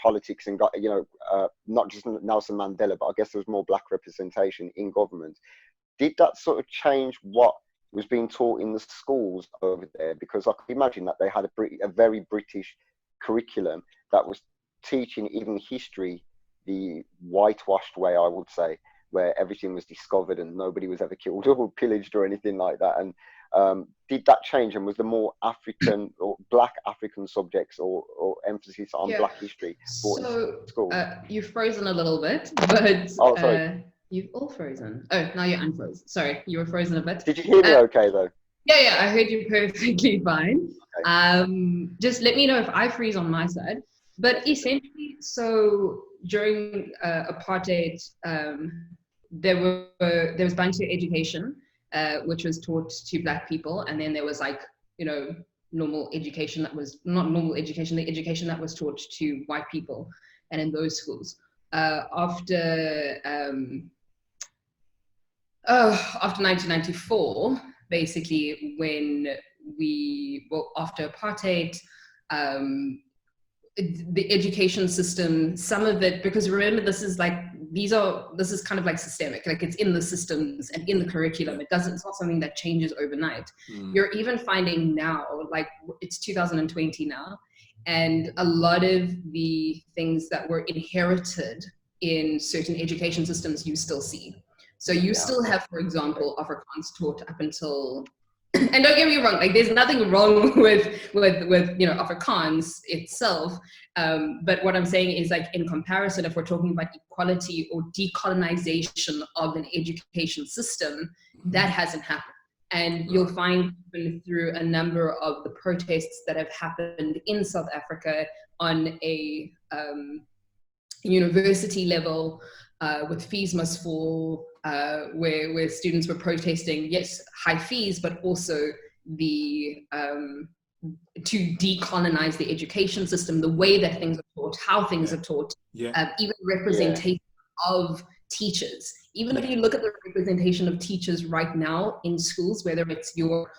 politics and got, not just Nelson Mandela, but I guess there was more black representation in government. Did that sort of change what was being taught in the schools over there? Because I could imagine that they had a very British curriculum that was teaching even history the whitewashed way, I would say, where everything was discovered and nobody was ever killed or pillaged or anything like that. And did that change, and was there more African or black African subjects or emphasis on black history brought into school? You've frozen a little bit, but you've all frozen. Oh, now you're unfrozen. Sorry, you were frozen a bit. Did you hear me okay though? Yeah, I heard you perfectly fine. Okay. Just let me know if I freeze on my side. But essentially, so during apartheid, there was Bantu education, which was taught to black people, and then there was normal education that was not normal education, the education that was taught to white people, and in those schools. After 1994, basically, when after apartheid, the education system, some of it, because remember, this is kind of like systemic, like it's in the systems and in the curriculum. It's not something that changes overnight. You're even finding now, like it's 2020 now, and a lot of the things that were inherited in certain education systems you still see. So you still have, for example, Afrikaans taught up until, and don't get me wrong, like there's nothing wrong with Afrikaans itself, but what I'm saying is, like, in comparison, if we're talking about equality or decolonization of an education system, that hasn't happened. And you'll find through a number of the protests that have happened in South Africa on a university level, with fees must fall, where students were protesting, yes, high fees, but also the to decolonize the education system, the way that things are taught, how things are taught, even representation of teachers. Even if you look at the representation of teachers right now in schools, whether it's your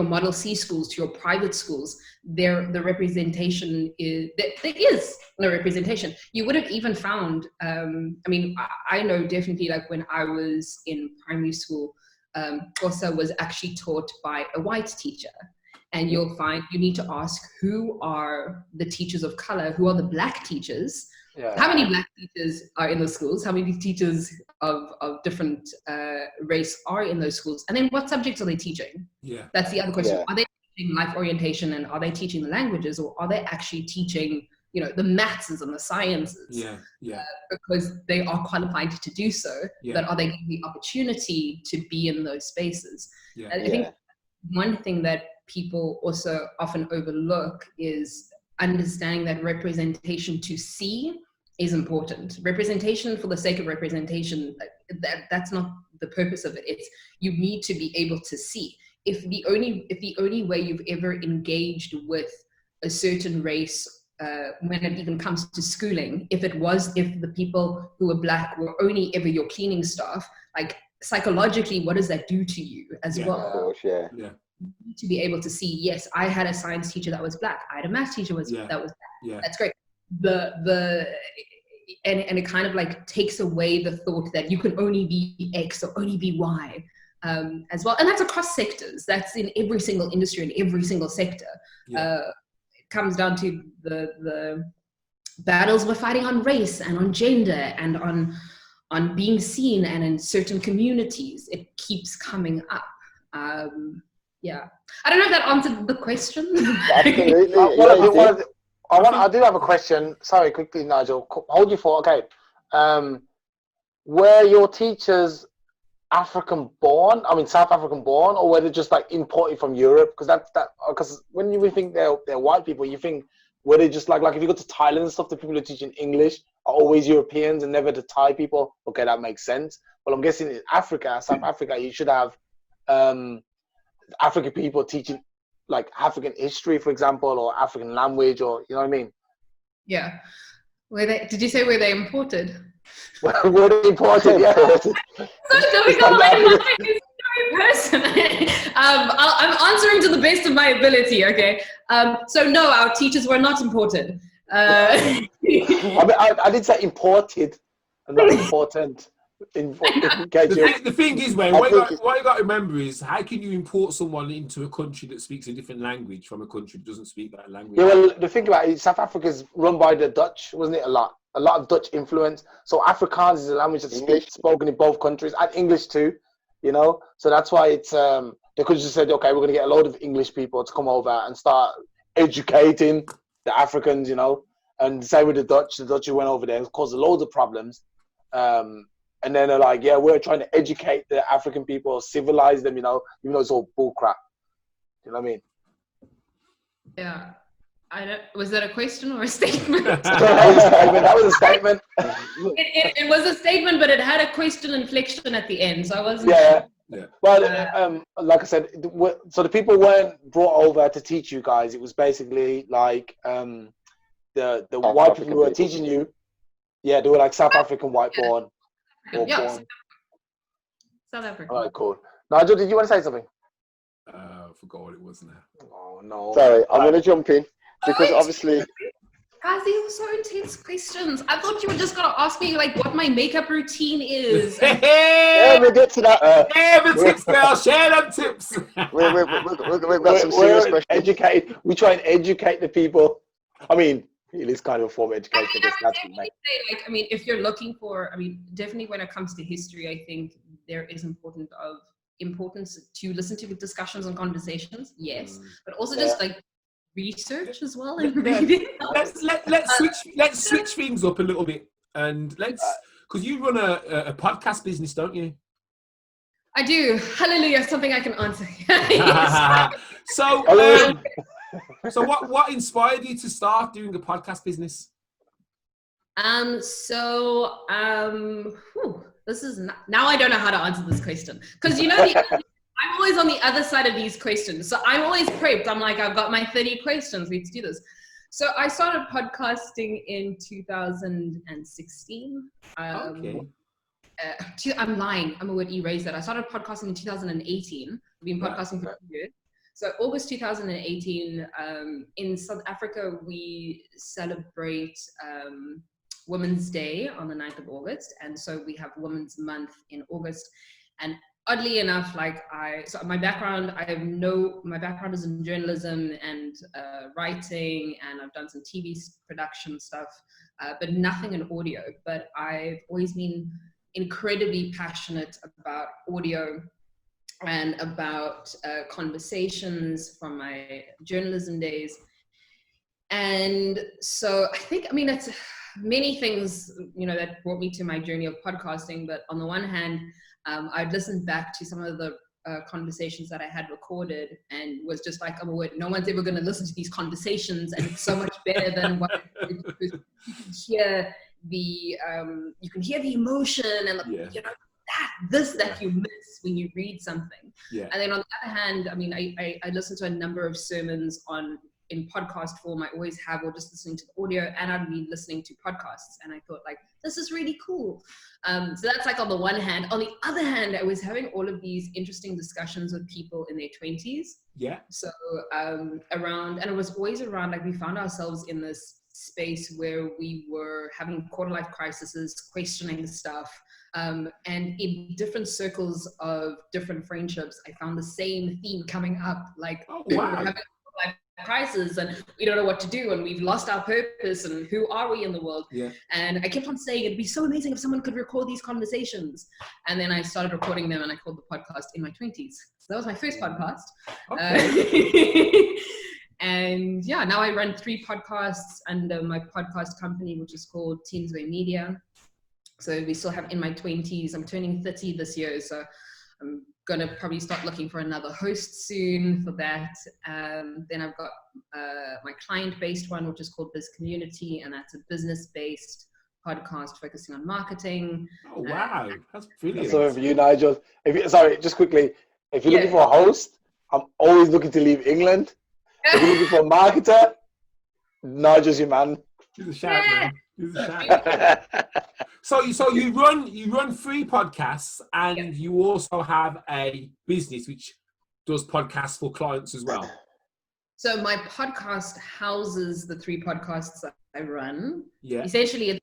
Model C schools to your private schools, the representation there is no representation. You would have even found, I know definitely, like when I was in primary school, Xhosa was actually taught by a white teacher. And you'll find, you need to ask, who are the teachers of color? Who are the black teachers? How many black teachers are in those schools? How many teachers of different race are in those schools? And then what subjects are they teaching? That's the other question. Are they teaching life orientation, and are they teaching the languages, or are they actually teaching, the maths and the sciences? Because they are qualified to do so, but are they given the opportunity to be in those spaces? I think one thing that people also often overlook is understanding that representation to see is important. Representation for the sake of representation, that's not the purpose of it. It's, you need to be able to see. If the only way you've ever engaged with a certain race, when it even comes to schooling, if the people who were black were only ever your cleaning staff, like psychologically, what does that do to you as well? To be able to see, yes, I had a science teacher that was black, I had a math teacher that was black. That's great. And it kind of like takes away the thought that you can only be X or only be Y, as well. And that's across sectors. That's in every single industry, in every single sector. It comes down to the battles we're fighting on race and on gender and on being seen, and in certain communities, it keeps coming up. I don't know if that answered the question. Absolutely. I do have a question. Sorry, quickly, Nigel. Hold your thought. Okay. Were your teachers African born? I mean, South African born, or were they just like imported from Europe? Because when you think they're white people, you think, were they just like if you go to Thailand and stuff, the people who are teaching English are always Europeans and never the Thai people? Okay, that makes sense. But I'm guessing in South Africa, you should have African people teaching like African history, for example, or African language, or you know what I mean? Yeah. Did you say were they imported? Were they imported? Yeah. So difficult. I'm answering to the best of my ability. Okay. So no, our teachers were not imported. I mean, I did say imported and not important. The thing is, man, I what you think got to remember is, how can you import someone into a country that speaks a different language from a country that doesn't speak that language? Yeah, well, the thing about it, South Africa's run by the Dutch, wasn't it? A lot of Dutch influence. So Afrikaans is a language that's spoken in both countries, and English too. You know, so that's why it's they could just said, okay, we're going to get a load of English people to come over and start educating the Africans, you know. And same with the Dutch who went over there caused loads of problems. And then they're like, yeah, we're trying to educate the African people, civilize them, you know, even though it's all bullcrap. You know what I mean? Yeah. Was that a question or a statement? That was a statement. It was a statement, but it had a question inflection at the end, so I wasn't sure. Yeah. Well, like I said, so the people weren't brought over to teach you guys. It was basically like the white people who were teaching you. Yeah, they were like South African white born. South Africa. All right, cool. Nigel, did you want to say something? I forgot what it was now. Oh no. Sorry, I'm going to jump in because obviously. Guys, these were so intense questions. I thought you were just gonna ask me like what my makeup routine is. Yeah, we'll get to that. Share the tips, girl. Share them tips. We've got some serious questions. Educate. We try and educate the people. I mean, it is kind of a form of education. I mean, if you're looking for, definitely when it comes to history, I think there is importance to listen to discussions and conversations. Yes, but also just like research as well and reading. Let's switch things up a little bit, and because you run a podcast business, don't you? I do. Hallelujah, something I can answer. Yes. So what inspired you to start doing a podcast business? This is now I don't know how to answer this question because I'm always on the other side of these questions. So I'm always prepped. I'm like, I've got my 30 questions. Let's do this. So I started podcasting in 2016. Okay. I'm lying. I'm going to erase that. I started podcasting in 2018. I've been podcasting for 2 years. So August 2018, in South Africa, we celebrate Women's Day on the 9th of August. And so we have Women's Month in August. And oddly enough, my background is in journalism and writing, and I've done some TV production stuff, but nothing in audio. But I've always been incredibly passionate about audio and about conversations from my journalism days. And so I think, it's many things, that brought me to my journey of podcasting. But on the one hand, I'd listened back to some of the conversations that I had recorded and was just like, no one's ever going to listen to these conversations, and it's so much better than what you can hear the emotion and that you miss when you read something. Yeah. And then on the other hand, I listened to a number of sermons in podcast form. I always have, or just listening to the audio, and I'd be listening to podcasts, and I thought this is really cool. So that's on the one hand. On the other hand, I was having all of these interesting discussions with people in their 20s. Yeah. So and it was always around, we found ourselves in this space where we were having quarter-life crises, questioning stuff, and in different circles of different friendships, I found the same theme coming up, we're having crisis and we don't know what to do and we've lost our purpose and who are we in the world. And I kept on saying it'd be so amazing if someone could record these conversations, and then I started recording them and I called the podcast in my 20s. So that was my first podcast. Okay. And now I run 3 podcasts under my podcast company, which is called Teensway Media. So we still have in my 20s. I'm turning 30 this year, so I'm gonna probably start looking for another host soon for that. Then I've got my client-based one, which is called Biz Community, and that's a business-based podcast focusing on marketing. Oh wow, that's brilliant. So for you, Nigel, just quickly, if you're looking for a host, I'm always looking to leave England. If you're looking for a marketer, Nigel's your man. He's a shout, man. He's a shout. So you run 3 podcasts, and you also have a business which does podcasts for clients as well. So my podcast houses the 3 podcasts I run. Yeah. Essentially,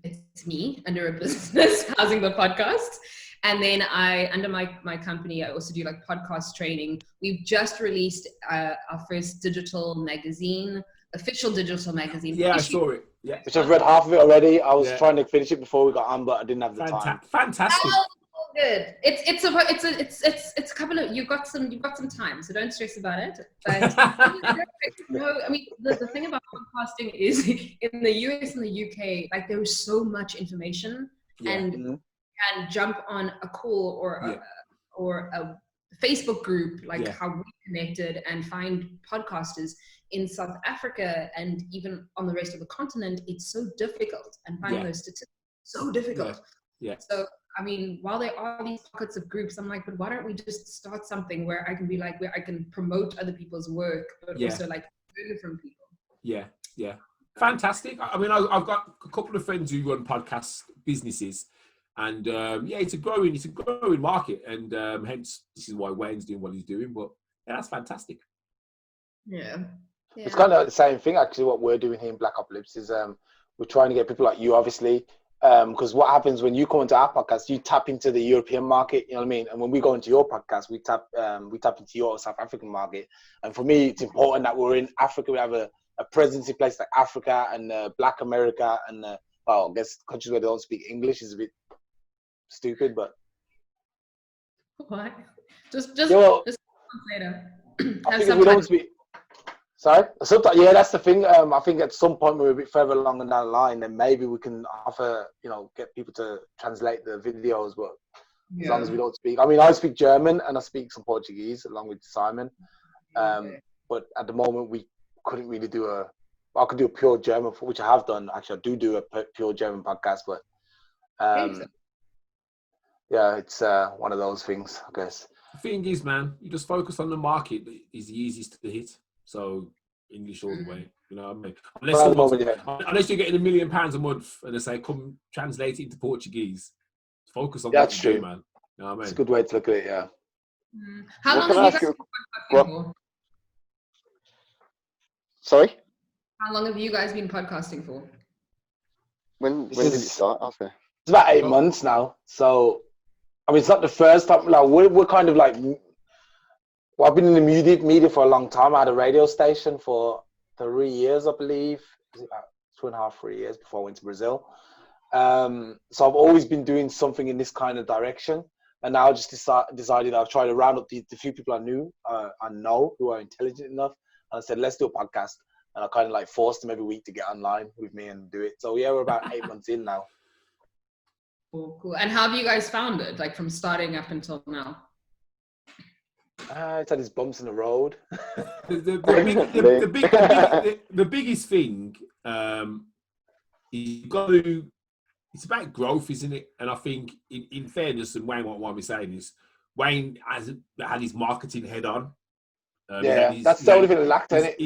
it's me under a business housing the podcast. And then under my company, I also do like podcast training. We've just released our first digital magazine, official digital magazine. Yeah, I saw it. Yeah. Which I've read half of it already. I was trying to finish it before we got on, but I didn't have the time. Fantastic. Oh, good. It's a couple of you've got some time, so don't stress about it. But no, I mean the thing about podcasting is in the US and the UK, like there is so much information, and jump on a call or a Facebook group like how we connected, and find podcasters in South Africa and even on the rest of the continent. It's so difficult, and finding those statistics so difficult. Yeah. So I mean, while there are these pockets of groups, I'm like, but why don't we just start something where I can be like, where I can promote other people's work, but also like learn from people. Yeah. Fantastic. I mean, I've got a couple of friends who run podcast businesses, and it's a growing market, and hence this is why Wayne's doing what he's doing. But that's fantastic. Yeah. It's kind of the same thing actually. What we're doing here in Blackopolypse is we're trying to get people like you, obviously. Because what happens when you come into our podcast, you tap into the European market, you know what I mean? And when we go into your podcast, we tap into your South African market. And for me, it's important that we're in Africa. We have a presence in places like Africa and Black America, and I guess countries where they don't speak English is a bit stupid, but what? Just later. I think if we don't speak. Sorry? Sometimes, that's the thing. I think at some point we're a bit further along down the line, then maybe we can offer, get people to translate the videos, but as long as we don't speak. I mean, I speak German and I speak some Portuguese along with Simon. But at the moment we couldn't really I could do a pure German, which I have done. Actually, I do a pure German podcast, but it's one of those things, I guess. The thing is, man, you just focus on the market that is the easiest to hit. So English all the way, you know what I mean? Unless you're getting £1 million a month and they say, come translate it into Portuguese, focus on what you do, man. You know what I mean? It's a good way to look at it, yeah. How long have you guys been podcasting for? Sorry? How long have you guys been podcasting for? When did it start? Okay. It's about 8 months now. So, I mean, it's not the first time. Like, we're kind of like... Well, I've been in the media for a long time. I had a radio station for 3 years, I believe. It was about 2.5, 3 years before I went to Brazil. So I've always been doing something in this kind of direction. And now I just decided I'll try to round up the few people I know who are intelligent enough. And I said, let's do a podcast. And I kind of like forced them every week to get online with me and do it. So yeah, we're about 8 months in now. Cool. And how have you guys found it? Like from starting up until now? It's had its bumps in the road. The biggest thing you've got to. It's about growth, isn't it? And I think, in fairness, and Wayne won't mind me saying this, Wayne has had his marketing head on. That's the only thing that lacked in it.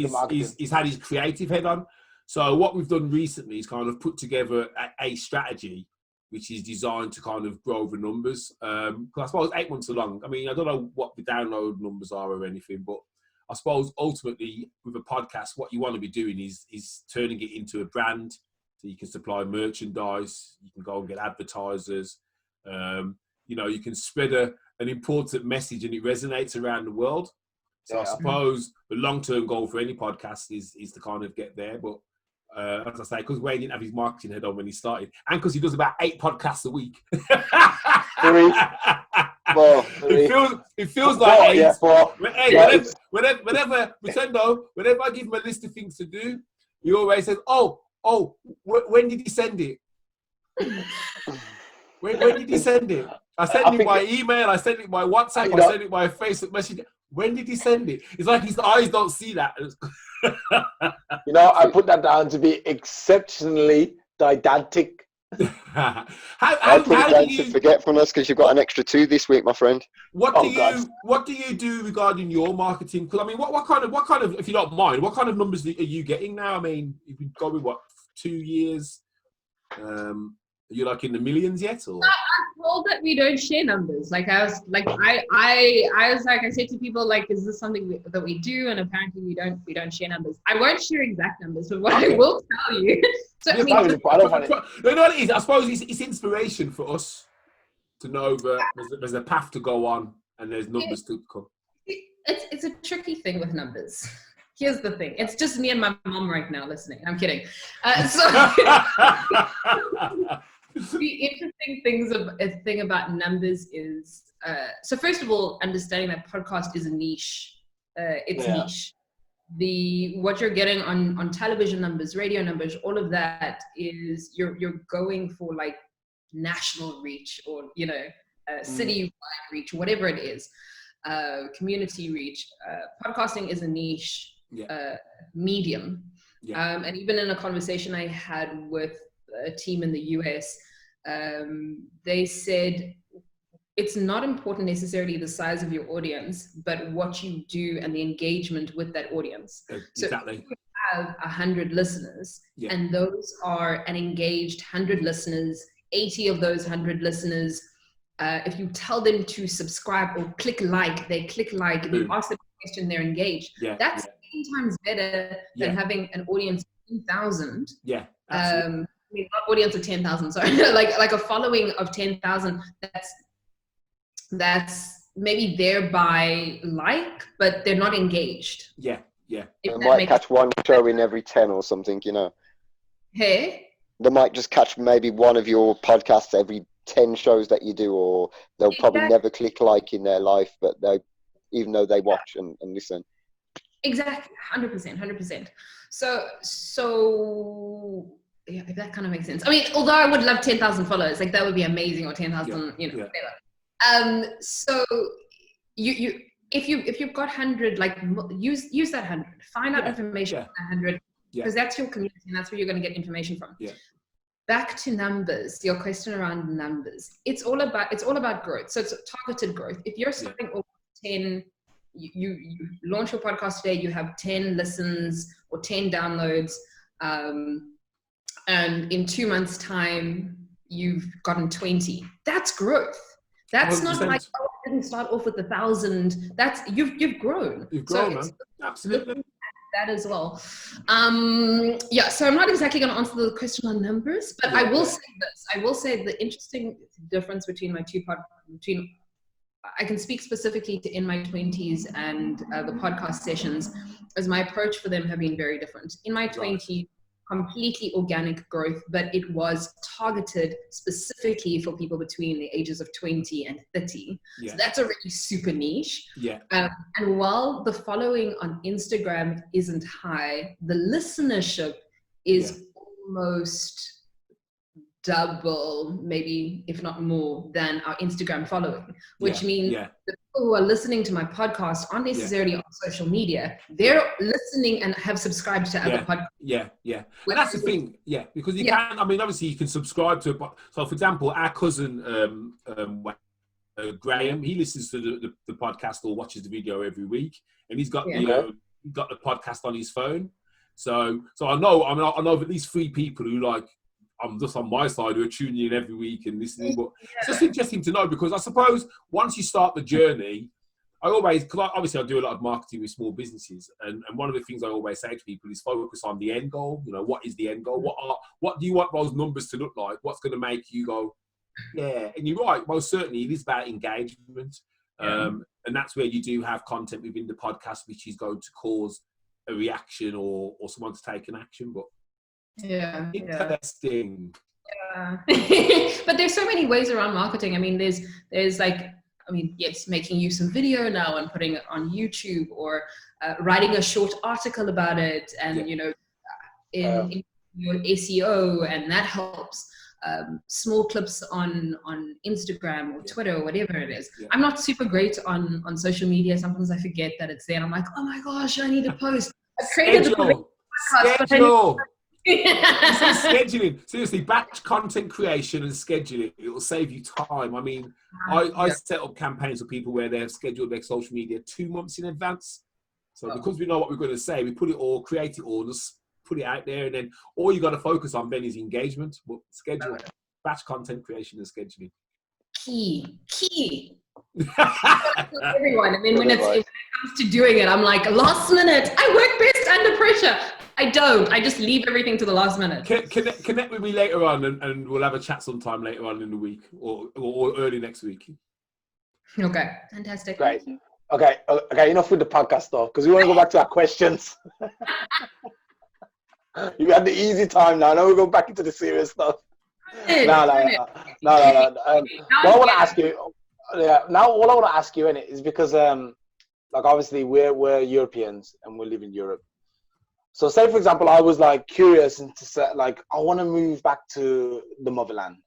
He's had his creative head on. So what we've done recently is kind of put together a strategy which is designed to kind of grow the numbers. Because I suppose 8 months along, I mean, I don't know what the download numbers are or anything, but I suppose ultimately with a podcast, what you want to be doing is turning it into a brand. So you can supply merchandise, you can go and get advertisers, you can spread an important message and it resonates around the world. So I suppose the long-term goal for any podcast is to kind of get there. But as I say, because Wayne didn't have his marketing head on when he started, and because he does about 8 podcasts a week. 3. Well, it feels like 8. Yeah, 4. Whenever I give him a list of things to do, he always says, when did he send it? When did he send it? I sent it by email, I sent it by WhatsApp, I sent it by Facebook message. When did he send it? It's like his eyes don't see that. I put that down to be exceptionally didactic. I put it down to forgetfulness because you've got an extra 2 this week, my friend. What do you do regarding your marketing? Because I mean, what kind of, if you don't mind, what kind of numbers are you getting now? I mean, you've been going 2 years. Are you like in the millions yet? Or told that we don't share numbers. Like I was like, I said to people, like, is this something that we do? And apparently we don't share numbers. I won't share exact numbers, but what I will tell you. So I mean, I don't find it. No, what it is, I suppose it's inspiration for us to know that there's a path to go on and there's numbers to come. It's a tricky thing with numbers. Here's the thing. It's just me and my mom right now listening. I'm kidding. The interesting thing about numbers is, so first of all, understanding that podcast is a niche. It's niche. What you're getting on television numbers, radio numbers, all of that is you're going for like national reach or, you know, city-wide reach, whatever it is, community reach. Podcasting is a niche medium. And even in a conversation I had with a team in the US, they said it's not important necessarily the size of your audience, but what you do and the engagement with that audience. Exactly. So if you have 100 listeners, and those are an engaged 100 listeners, 80 of those 100 listeners, if you tell them to subscribe or click like, they click like. If you ask them a question, they're engaged. That's 10 times better than having an audience of 10,000. Yeah, absolutely. I mean, not audience of 10,000, sorry, like a following of 10,000. That's maybe there by like, but they're not engaged. Yeah. They might catch one show in every 10 or something, you know. Hey. They might just catch maybe one of your podcasts every 10 shows that you do, or they'll probably never click like in their life, but even though they watch and listen. Exactly, 100%. So yeah, if that kind of makes sense. I mean, although I would love 10,000 followers, like that would be amazing, or 10,000, you know, whatever. So you if you've got 100, like use that 100, find out information on 100, because that's your community and that's where you're going to get information from. Back to numbers, your question around numbers. It's all about growth. So it's targeted growth. If you're starting off 10, you launch your podcast today, you have 10 listens or 10 downloads, and in 2 months' time, you've gotten 20. That's growth. That's 100%. Not like, oh, I didn't start off with 1,000. That's you've grown. You've grown, man. Absolutely. That as well. So I'm not exactly going to answer the question on numbers, but I will say this. I will say the interesting difference between my I can speak specifically to In My 20s and the podcast sessions, as my approach for them have been very different. In My 20s, completely organic growth, but it was targeted specifically for people between the ages of 20 and 30. So that's already super niche. And while the following on Instagram isn't high, the listenership is almost double, maybe if not more, than our Instagram following, which means the people who are listening to my podcast aren't necessarily on social media. They're listening and have subscribed to other podcasts. And that's the thing, because you can, I mean, obviously you can subscribe to it. So, for example, our cousin Graham, he listens to the podcast or watches the video every week, and he's got the podcast on his phone. So I know of at least 3 people who I'm just on my side who are tuning in every week and listening. But it's just interesting to know, because I suppose once you start the journey, because obviously I do a lot of marketing with small businesses, and one of the things I always say to people is focus on the end goal. You know, what is the end goal? What do you want those numbers to look like? What's going to make you go, yeah? And you're right, most certainly it is about engagement. And that's where you do have content within the podcast which is going to cause a reaction or someone to take an action. But interesting. But there's so many ways around marketing. I mean, there's making use of video now and putting it on YouTube, or writing a short article about it, and in your SEO, and that helps. Small clips on Instagram or Twitter or whatever it is. I'm not super great on social media. Sometimes I forget that it's there, and I'm like, oh my gosh, I need to post. I've created schedule. Scheduling, seriously, batch content creation and scheduling, it will save you time. I mean, I set up campaigns for people where they have scheduled their social media 2 months in advance. So because we know what we're going to say, we create it all, just put it out there, and then all you got to focus on then is engagement. But schedule, batch content creation and scheduling. key. Everyone. And then when it comes to doing it, I'm like, last minute. I work best under pressure. I don't. I just leave everything to the last minute. Connect with me later on, and we'll have a chat sometime later on in the week or early next week. Okay, fantastic. Great. Okay, enough with the podcast stuff because we want to go back to our questions. You had the easy time now. Now we're going back into the serious stuff. No. What I want to ask you, now all I want to ask you in it is because, like obviously we're Europeans and we live in Europe. So say for example, I was like curious and to say like I want to move back to the motherland.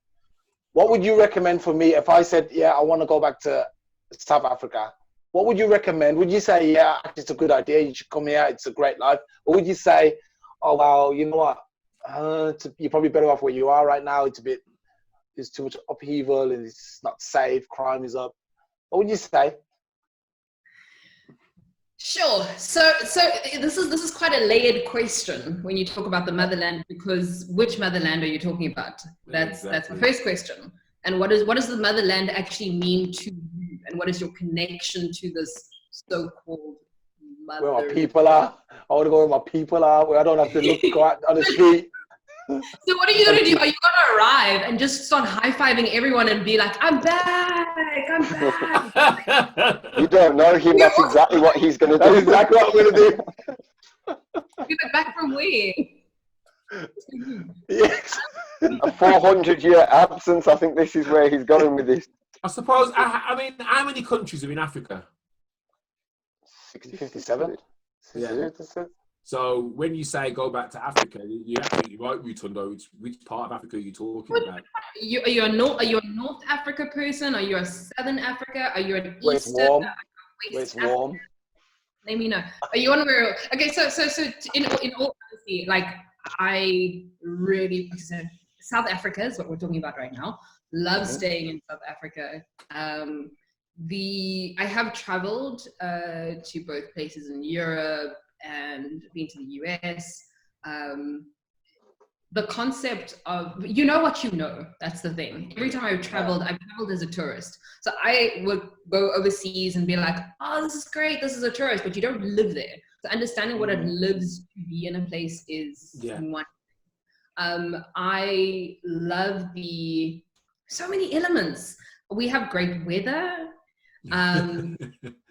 What would you recommend for me if I said, yeah, I want to go back to South Africa? What would you recommend? Would you say, yeah, actually it's a good idea, you should come here, it's a great life? Or would you say, oh, well, you know what, you're probably better off where you are right now, there's too much upheaval and it's not safe, crime is up? What would you say? Sure. So this is quite a layered question when you talk about the motherland, because which motherland are you talking about? That's the first question. And what does the motherland actually mean to you? And what is your connection to this so-called mother? Where my people are. I want to go where my people are, where I don't have to go out on the street. So what are you going to do? Are you going to arrive and just start high-fiving everyone and be like, I'm back, I'm back? You don't know him. That's exactly what he's going to do. That's exactly what I'm going to do. You're back from where? Yes. A 400-year absence. I think this is where he's going with this. I suppose, I mean, how many countries are in Africa? 57? Yeah. So when you say go back to Africa, you're absolutely right, Rutendo. Which part of Africa are you talking about? Are you a North Africa person? Are you a Southern Africa? Are you an Where's Eastern? warm? West Where's warm? Let me know. Are you on where? Okay, so in all honesty, like I really South Africa is what we're talking about right now. Love staying in South Africa. I have traveled to both places in Europe and been to the US. The concept of, you know what you know, that's the thing. Every time I've traveled as a tourist. So I would go overseas and be like, oh, this is great, this is a tourist, but you don't live there. So understanding what it lives to be in a place is one. I love so many elements. We have great weather.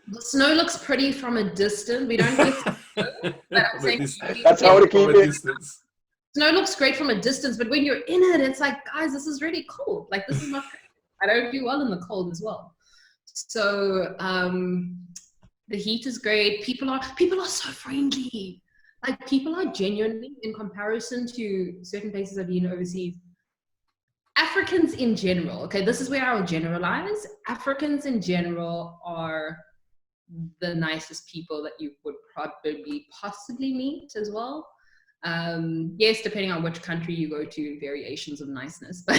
The snow looks pretty from a distance. We don't get snow, but I'm saying that's how to keep it. Snow looks great from a distance, but when you're in it, it's like, guys, this is really cold. Like, this is not great. I don't do well in the cold as well. So the heat is great. People are so friendly. Like, people are genuinely, in comparison to certain places I've been overseas, Africans in general, okay, this is where I'll generalize. Africans in general are the nicest people that you would possibly meet as well. Yes, depending on which country you go to, variations of niceness. But